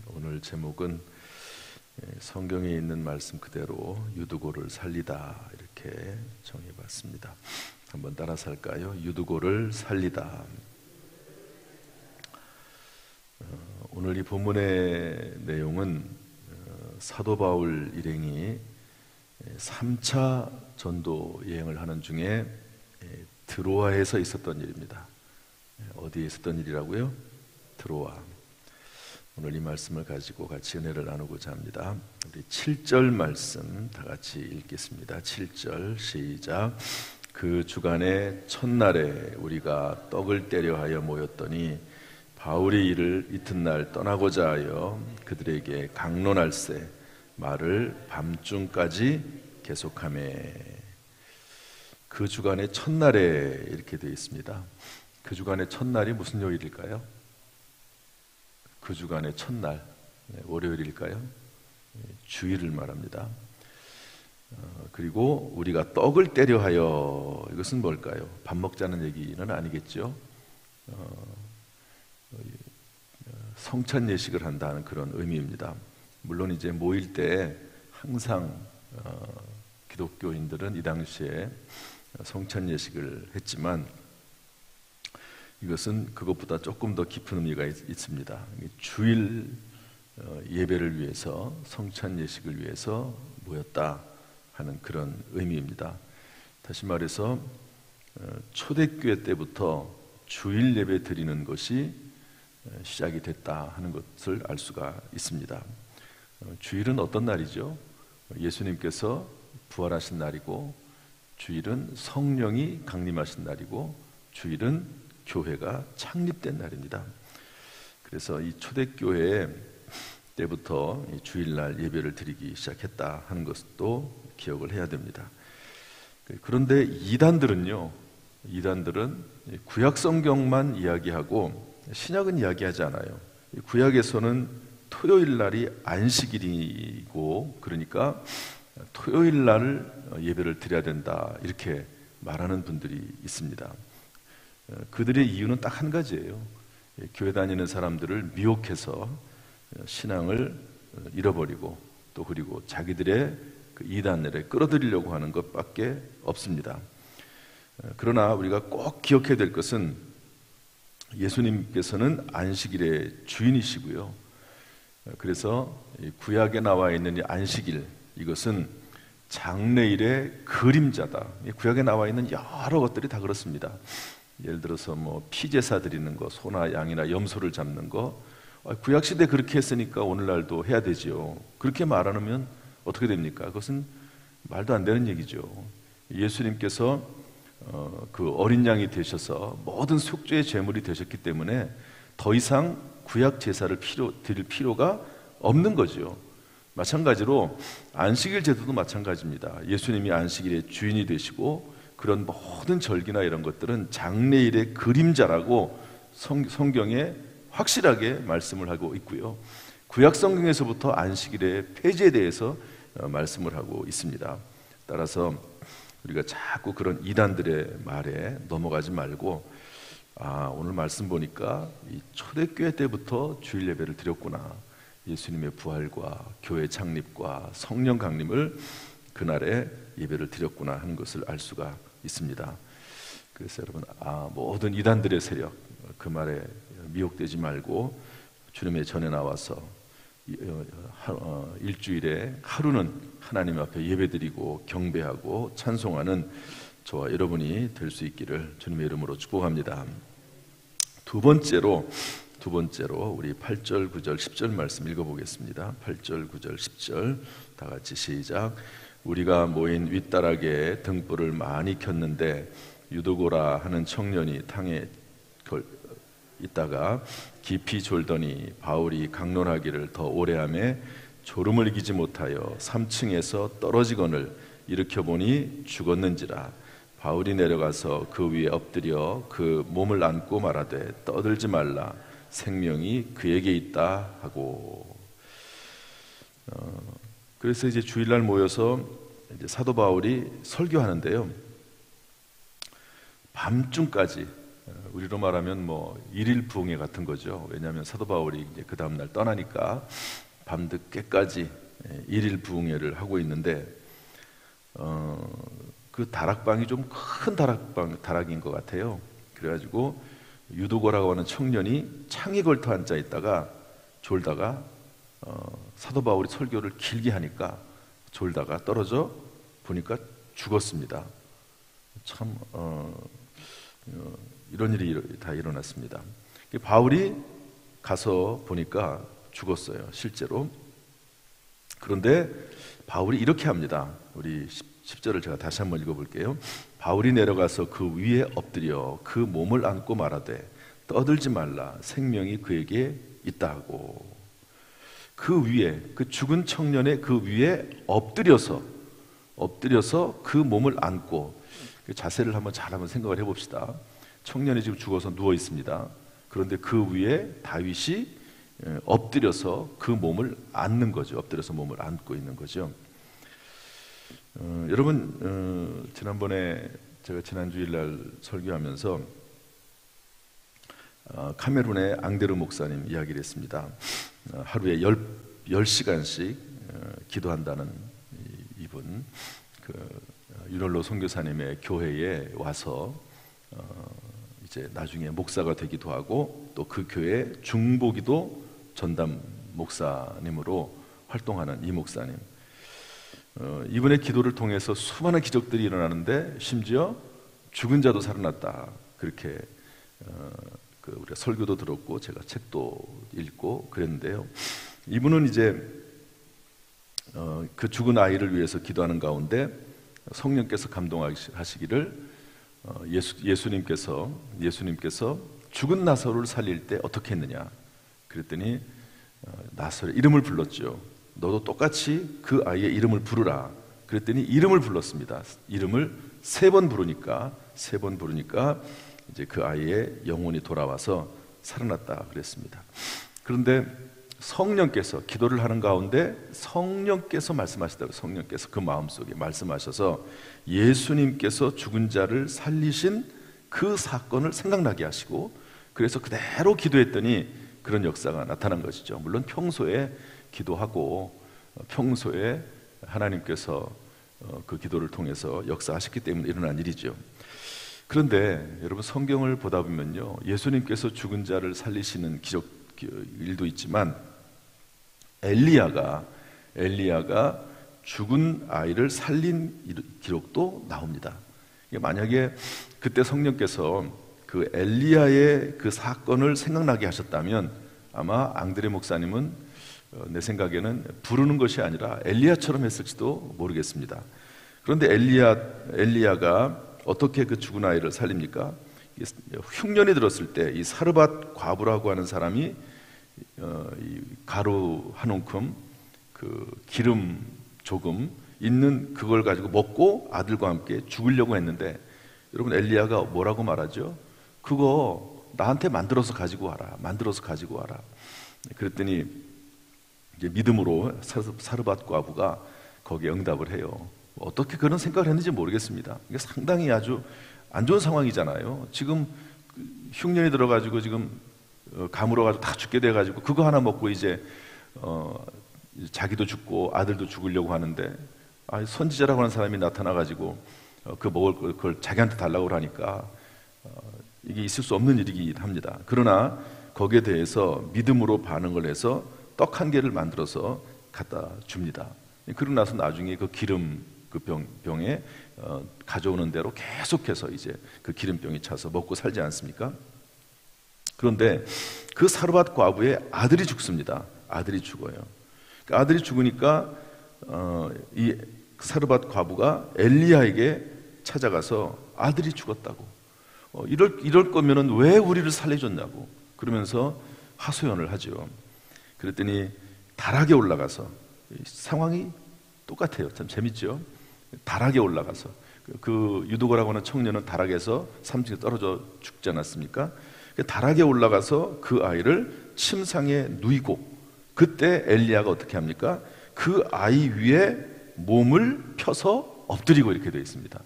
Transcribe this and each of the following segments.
오늘 제목은 성경에 있는 말씀 그대로 유두고를 살리다 이렇게 정해봤습니다. 한번 따라서 할까요? 유두고를 살리다. 오늘 이 본문의 내용은 사도 바울 일행이 3차 전도 여행을 하는 중에 드로아에서 있었던 일입니다. 어디에 있었던 일이라고요? 드로아. 오늘 이 말씀을 가지고 같이 은혜를 나누고자 합니다. 우리 7절 말씀 다 같이 읽겠습니다. 7절 시작. 그 주간의 첫날에 우리가 떡을 떼려 하여 모였더니 바울이 이를 이튿날 떠나고자 하여 그들에게 강론할세 말을 밤중까지 계속하매. 그 주간의 첫날에 이렇게 되어 있습니다. 그 주간의 첫날이 무슨 요일일까요? 그 주간의 첫날, 월요일일까요? 주일을 말합니다. 그리고 우리가 떡을 떼려 하여, 이것은 뭘까요? 밥 먹자는 얘기는 아니겠죠? 성찬 예식을 한다는 그런 의미입니다. 물론 이제 모일 때 항상 기독교인들은 이 당시에 성찬 예식을 했지만 이것은 그것보다 조금 더 깊은 의미가 있습니다. 주일 예배를 위해서, 성찬 예식을 위해서 모였다 하는 그런 의미입니다. 다시 말해서 초대교회 때부터 주일 예배 드리는 것이 시작이 됐다 하는 것을 알 수가 있습니다. 주일은 어떤 날이죠? 예수님께서 부활하신 날이고, 주일은 성령이 강림하신 날이고, 주일은 교회가 창립된 날입니다. 그래서 이 초대교회 때부터 주일날 예배를 드리기 시작했다 하는 것도 기억을 해야 됩니다. 그런데 이단들은 구약 성경만 이야기하고 신약은 이야기하지 않아요. 구약에서는 토요일 날이 안식일이고, 그러니까 토요일 날 예배를 드려야 된다 이렇게 말하는 분들이 있습니다. 그들의 이유는 딱 한 가지예요. 교회 다니는 사람들을 미혹해서 신앙을 잃어버리고, 또 그리고 자기들의 그 이단들에 끌어들이려고 하는 것밖에 없습니다. 그러나 우리가 꼭 기억해야 될 것은 예수님께서는 안식일의 주인이시고요. 그래서 구약에 나와 있는 이 안식일, 이것은 장래일의 그림자다. 구약에 나와 있는 여러 것들이 다 그렇습니다. 예를 들어서 피제사 드리는 거, 소나 양이나 염소를 잡는 거, 구약시대 그렇게 했으니까 오늘날도 해야 되지요. 그렇게 말하면 어떻게 됩니까? 그것은 말도 안 되는 얘기죠. 예수님께서 그 어린 양이 되셔서 모든 속죄의 제물이 되셨기 때문에 더 이상 구약 제사를 드릴 필요가 없는 거죠. 마찬가지로 안식일 제도도 마찬가지입니다. 예수님이 안식일의 주인이 되시고, 그런 모든 절기나 이런 것들은 장래일의 그림자라고 성경에 확실하게 말씀을 하고 있고요. 구약 성경에서부터 안식일의 폐지에 대해서 말씀을 하고 있습니다. 따라서 우리가 자꾸 그런 이단들의 말에 넘어가지 말고, 오늘 말씀 보니까 이 초대교회 때부터 주일 예배를 드렸구나. 예수님의 부활과 교회 창립과 성령 강림을 그날에 예배를 드렸구나 하는 것을 알 수가 있습니다. 그래서 여러분, 모든 이단들의 세력 그 말에 미혹되지 말고 주님의 전에 나와서 일주일에 하루는 하나님 앞에 예배드리고 경배하고 찬송하는 저와 여러분이 될 수 있기를 주님의 이름으로 축복합니다. 두 번째로 우리 8절, 9절, 10절 말씀 읽어보겠습니다. 8절, 9절, 10절 다 같이 시작. 우리가 모인 윗다락에 등불을 많이 켰는데 유두고라 하는 청년이 탕에 있다가 깊이 졸더니 바울이 강론하기를 더 오래 하매 졸음을 이기지 못하여 3층에서 떨어지거늘 일으켜보니 죽었는지라. 바울이 내려가서 그 위에 엎드려 그 몸을 안고 말하되 떠들지 말라, 생명이 그에게 있다 하고. 그래서 이제 주일날 모여서 사도 바울이 설교하는데요, 밤중까지 우리로 말하면 뭐 일일 부흥회 같은 거죠. 왜냐하면 사도 바울이 이제 그 다음 날 떠나니까 밤늦게까지 일일 부흥회를 하고 있는데 그 다락방이 좀 큰 다락인 것 같아요. 그래가지고 유도고라고 하는 청년이 창에 걸터 앉아 있다가 졸다가 사도 바울이 설교를 길게 하니까 졸다가 떨어져 보니까 죽었습니다. 참 이런 일이 다 일어났습니다. 바울이 가서 보니까 죽었어요, 실제로. 그런데 바울이 이렇게 합니다. 우리 10절을 제가 다시 한번 읽어볼게요. 바울이 내려가서 그 위에 엎드려 그 몸을 안고 말하되 떠들지 말라, 생명이 그에게 있다 하고, 그 위에, 그 죽은 청년의 그 위에 엎드려서 그 몸을 안고, 그 자세를 한번 생각을 해봅시다. 청년이 지금 죽어서 누워 있습니다. 그런데 그 위에 다윗이 엎드려서 그 몸을 안는 거죠. 엎드려서 몸을 안고 있는 거죠. 여러분, 지난번에 제가 지난 주일날 설교하면서 카메룬의 앙데르 목사님 이야기를 했습니다. 하루에 10시간씩 기도한다는 이분, 윤월로 선교사님의 교회에 와서 이제 나중에 목사가 되기도 하고 또 그 교회 중보기도 전담 목사님으로 활동하는 이 목사님, 이분의 기도를 통해서 수많은 기적들이 일어나는데 심지어 죽은 자도 살아났다, 그렇게 우리가 설교도 들었고 제가 책도 읽고 그랬는데요. 이분은 이제 그 죽은 아이를 위해서 기도하는 가운데 성령께서 감동하시기를 예수님께서 죽은 나사로를 살릴 때 어떻게 했느냐 그랬더니 나사로 이름을 불렀죠. 너도 똑같이 그 아이의 이름을 부르라 그랬더니 이름을 불렀습니다. 이름을 3번 부르니까 이제 그 아이의 영혼이 돌아와서 살아났다 그랬습니다. 그런데 성령께서 기도를 하는 가운데 성령께서 말씀하시더라고요. 성령께서 그 마음속에 말씀하셔서 예수님께서 죽은 자를 살리신 그 사건을 생각나게 하시고, 그래서 그대로 기도했더니 그런 역사가 나타난 것이죠. 물론 평소에 기도하고 평소에 하나님께서 그 기도를 통해서 역사하셨기 때문에 일어난 일이죠. 그런데 여러분, 성경을 보다 보면요, 예수님께서 죽은 자를 살리시는 기적 일도 있지만 엘리야가 죽은 아이를 살린 기록도 나옵니다. 만약에 그때 성령께서 그 엘리야의 그 사건을 생각나게 하셨다면 아마 앙드레 목사님은 내 생각에는 부르는 것이 아니라 엘리야처럼 했을지도 모르겠습니다. 그런데 엘리야가 어떻게 그 죽은 아이를 살립니까? 흉년이 들었을 때 이 사르밧 과부라고 하는 사람이 가루 한 움큼 그 기름 조금 있는 그걸 가지고 먹고 아들과 함께 죽으려고 했는데, 여러분, 엘리야가 뭐라고 말하죠? 그거 나한테 만들어서 가지고 와라. 그랬더니 이제 믿음으로 사르밧 과부가 거기에 응답을 해요. 어떻게 그런 생각을 했는지 모르겠습니다. 이게 상당히 아주 안 좋은 상황이잖아요. 지금 흉년이 들어가지고 지금 가물어가지고 다 죽게 돼가지고 그거 하나 먹고 이제 자기도 죽고 아들도 죽으려고 하는데, 선지자라고 하는 사람이 나타나가지고 그 먹을 그걸 자기한테 달라고 하니까 이게 있을 수 없는 일이긴 합니다. 그러나 거기에 대해서 믿음으로 반응을 해서 떡 한 개를 만들어서 갖다 줍니다. 그러고 나서 나중에 그 기름 그 병에 가져오는 대로 계속해서 이제 그 기름병이 차서 먹고 살지 않습니까? 그런데 그 사르밧 과부의 아들이 죽습니다. 아들이 죽어요. 그 아들이 죽으니까 이 사르밧 과부가 엘리야에게 찾아가서 아들이 죽었다고, 이럴 거면은 왜 우리를 살려줬냐고 그러면서 하소연을 하죠. 그랬더니 다락에 올라가서, 상황이 똑같아요. 참 재밌죠. 다락에 올라가서 그 유도고라고 하는 청년은 다락에서 3층에 떨어져 죽지 않았습니까? 다락에 올라가서 그 아이를 침상에 누이고, 그때 엘리야가 어떻게 합니까? 그 아이 위에 몸을 펴서 엎드리고 이렇게 되어 있습니다.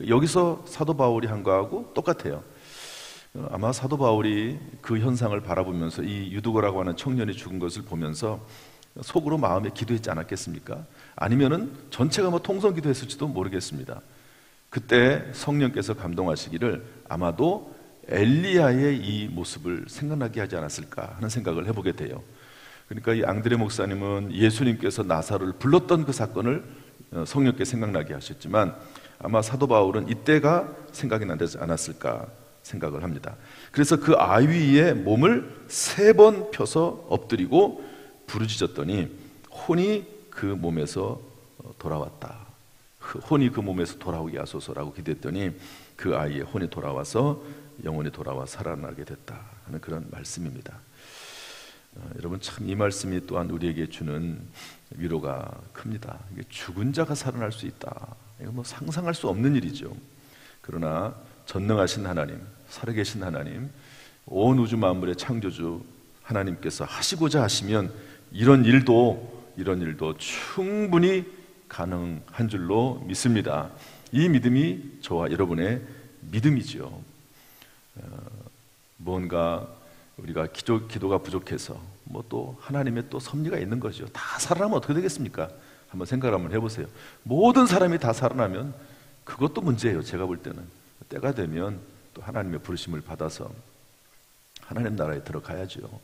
여기서 사도 바울이 한 거하고 똑같아요. 아마 사도 바울이 그 현상을 바라보면서 이 유두고라고 하는 청년이 죽은 것을 보면서 속으로 마음에 기도했지 않았겠습니까? 아니면은 전체가 뭐 통성 기도했을지도 모르겠습니다. 그때 성령께서 감동하시기를 아마도 엘리야의 이 모습을 생각나게 하지 않았을까 하는 생각을 해보게 돼요. 그러니까 이 앙드레 목사님은 예수님께서 나사로를 불렀던 그 사건을 성령께 생각나게 하셨지만 아마 사도 바울은 이때가 생각이 나지 않았을까 생각을 합니다. 그래서 그 아위 위에 몸을 3번 펴서 엎드리고 부르짖었더니 혼이 그 몸에서 돌아왔다. 혼이 그 몸에서 돌아오게 하소서라고 기도했더니 그 아이의 혼이 돌아와서 영혼이 돌아와 살아나게 됐다 하는 그런 말씀입니다. 여러분 참 이 말씀이 또한 우리에게 주는 위로가 큽니다. 이게 죽은 자가 살아날 수 있다. 이거 뭐 상상할 수 없는 일이죠. 그러나 전능하신 하나님, 살아계신 하나님, 온 우주 만물의 창조주 하나님께서 하시고자 하시면 이런 일도 충분히 가능한 줄로 믿습니다. 이 믿음이 저와 여러분의 믿음이죠. 뭔가 우리가 기도가 부족해서 뭐 또 하나님의 또 섭리가 있는 거죠. 다 살아나면 어떻게 되겠습니까? 한번 생각을 한번 해보세요. 모든 사람이 다 살아나면 그것도 문제예요. 제가 볼 때는 때가 되면 또 하나님의 부르심을 받아서 하나님 나라에 들어가야죠.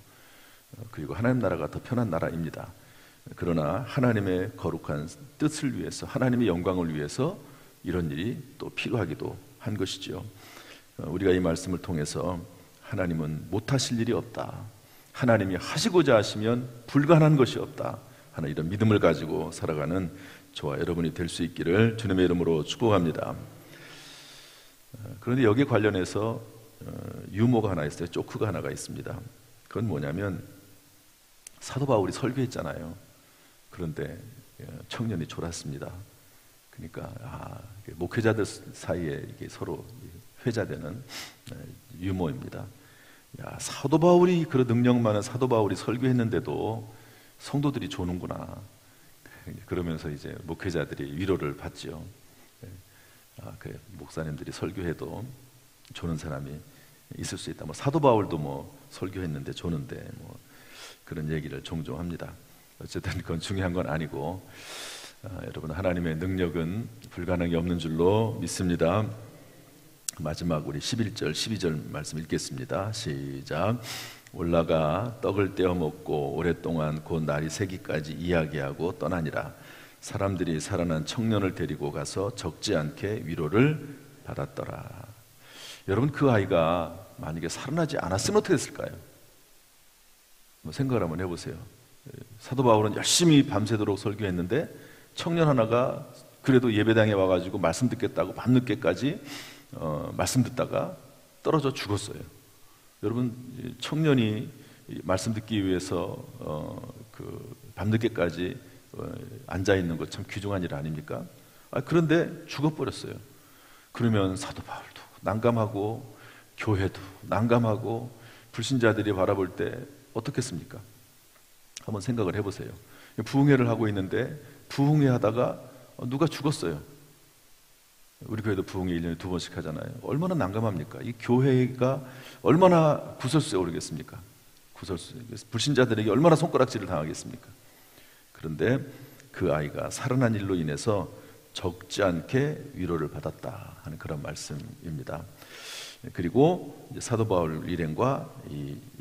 그리고 하나님 나라가 더 편한 나라입니다. 그러나 하나님의 거룩한 뜻을 위해서, 하나님의 영광을 위해서 이런 일이 또 필요하기도 한 것이죠. 우리가 이 말씀을 통해서 하나님은 못하실 일이 없다, 하나님이 하시고자 하시면 불가능한 것이 없다 하는 이런 믿음을 가지고 살아가는 저와 여러분이 될 수 있기를 주님의 이름으로 축복합니다. 그런데 여기에 관련해서 유머가 하나 있어요. 조크가 하나가 있습니다. 그건 뭐냐면 사도 바울이 설교했잖아요. 그런데 청년이 졸았습니다. 그러니까 목회자들 사이에 이게 서로 회자되는 유머입니다. 야, 사도 바울이, 그런 능력 많은 사도 바울이 설교했는데도 성도들이 조는구나. 그러면서 이제 목회자들이 위로를 받죠. 그래, 목사님들이 설교해도 조는 사람이 있을 수 있다. 뭐 사도 바울도 뭐 설교했는데 조는데 뭐 그런 얘기를 종종 합니다. 어쨌든 그건 중요한 건 아니고 여러분, 하나님의 능력은 불가능이 없는 줄로 믿습니다. 마지막 우리 11절 12절 말씀 읽겠습니다. 시작. 올라가 떡을 떼어 먹고 오랫동안 곧 날이 새기까지 이야기하고 떠나니라. 사람들이 살아난 청년을 데리고 가서 적지 않게 위로를 받았더라. 여러분, 그 아이가 만약에 살아나지 않았으면 어떻게 됐을까요? 생각을 한번 해보세요. 사도 바울은 열심히 밤새도록 설교했는데 청년 하나가 그래도 예배당에 와가지고 말씀 듣겠다고 밤늦게까지 말씀 듣다가 떨어져 죽었어요. 여러분, 청년이 말씀 듣기 위해서 밤늦게까지 앉아 있는 것 참 귀중한 일 아닙니까? 그런데 죽어버렸어요. 그러면 사도 바울도 난감하고 교회도 난감하고 불신자들이 바라볼 때 어떻겠습니까? 한번 생각을 해보세요. 부흥회를 하고 있는데 부흥회 하다가 누가 죽었어요. 우리 교회도 부흥회 1년에 2번씩 하잖아요. 얼마나 난감합니까? 이 교회가 얼마나 구설수에 오르겠습니까? 불신자들에게 얼마나 손가락질을 당하겠습니까? 그런데 그 아이가 살아난 일로 인해서 적지 않게 위로를 받았다 하는 그런 말씀입니다. 그리고 이제 사도 바울 일행과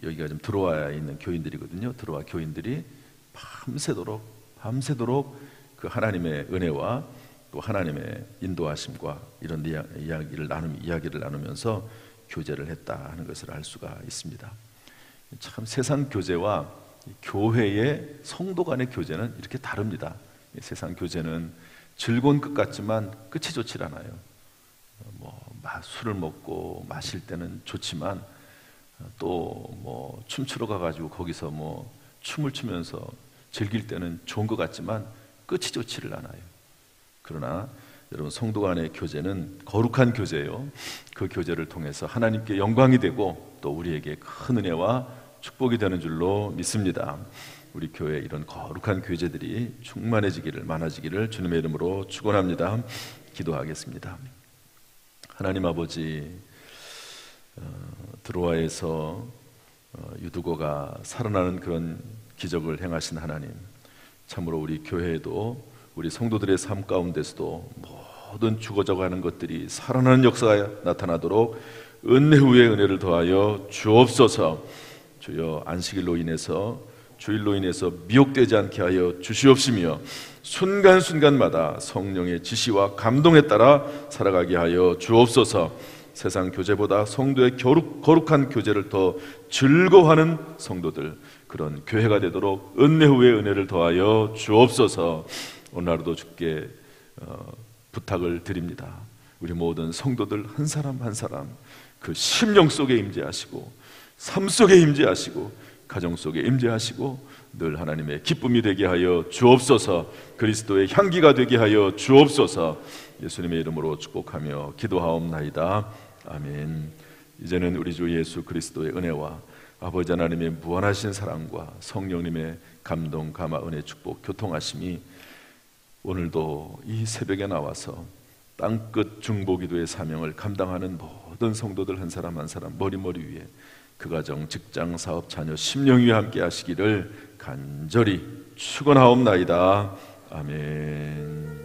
여기가 좀 들어와 있는 교인들이거든요. 들어와 교인들이 밤새도록 그 하나님의 은혜와 또 하나님의 인도하심과 이런 이야기를 나누면서 교제를 했다 하는 것을 알 수가 있습니다. 참 세상 교제와 교회의 성도 간의 교제는 이렇게 다릅니다. 세상 교제는 즐거운 것 같지만 끝이 좋질 않아요. 술을 먹고 마실 때는 좋지만 또 춤추러 가가지고 거기서 춤을 추면서 즐길 때는 좋은 것 같지만 끝이 좋지를 않아요. 그러나 여러분, 성도 간의 교제는 거룩한 교제예요. 그 교제를 통해서 하나님께 영광이 되고 또 우리에게 큰 은혜와 축복이 되는 줄로 믿습니다. 우리 교회 이런 거룩한 교제들이 충만해지기를, 많아지기를 주님의 이름으로 축원합니다. 기도하겠습니다. 하나님 아버지, 드로아에서 유두고가 살아나는 그런 기적을 행하신 하나님, 참으로 우리 교회에도 우리 성도들의 삶 가운데서도 모든 죽어져가는 것들이 살아나는 역사가 나타나도록 은혜 후에 은혜를 더하여 주옵소서. 주여, 안식일로 인해서 주일로 인해서 미혹되지 않게 하여 주시옵시며 순간순간마다 성령의 지시와 감동에 따라 살아가게 하여 주옵소서. 세상 교제보다 성도의 거룩한 교제를 더 즐거워하는 성도들, 그런 교회가 되도록 은혜 후에 은혜를 더하여 주옵소서. 오늘 하루도 주께 부탁을 드립니다. 우리 모든 성도들 한 사람 한 사람 그 심령 속에 임재하시고, 삶 속에 임재하시고, 가정 속에 임재하시고, 늘 하나님의 기쁨이 되게 하여 주옵소서. 그리스도의 향기가 되게 하여 주옵소서. 예수님의 이름으로 축복하며 기도하옵나이다. 아멘. 이제는 우리 주 예수 그리스도의 은혜와 아버지 하나님의 무한하신 사랑과 성령님의 감동, 감화, 은혜, 축복, 교통하심이 오늘도 이 새벽에 나와서 땅끝 중보기도의 사명을 감당하는 모든 성도들 한 사람 한 사람 머리머리 위에, 그 가정, 직장, 사업, 자녀, 심령 위에 함께 하시기를 간절히 축원하옵나이다. 아멘.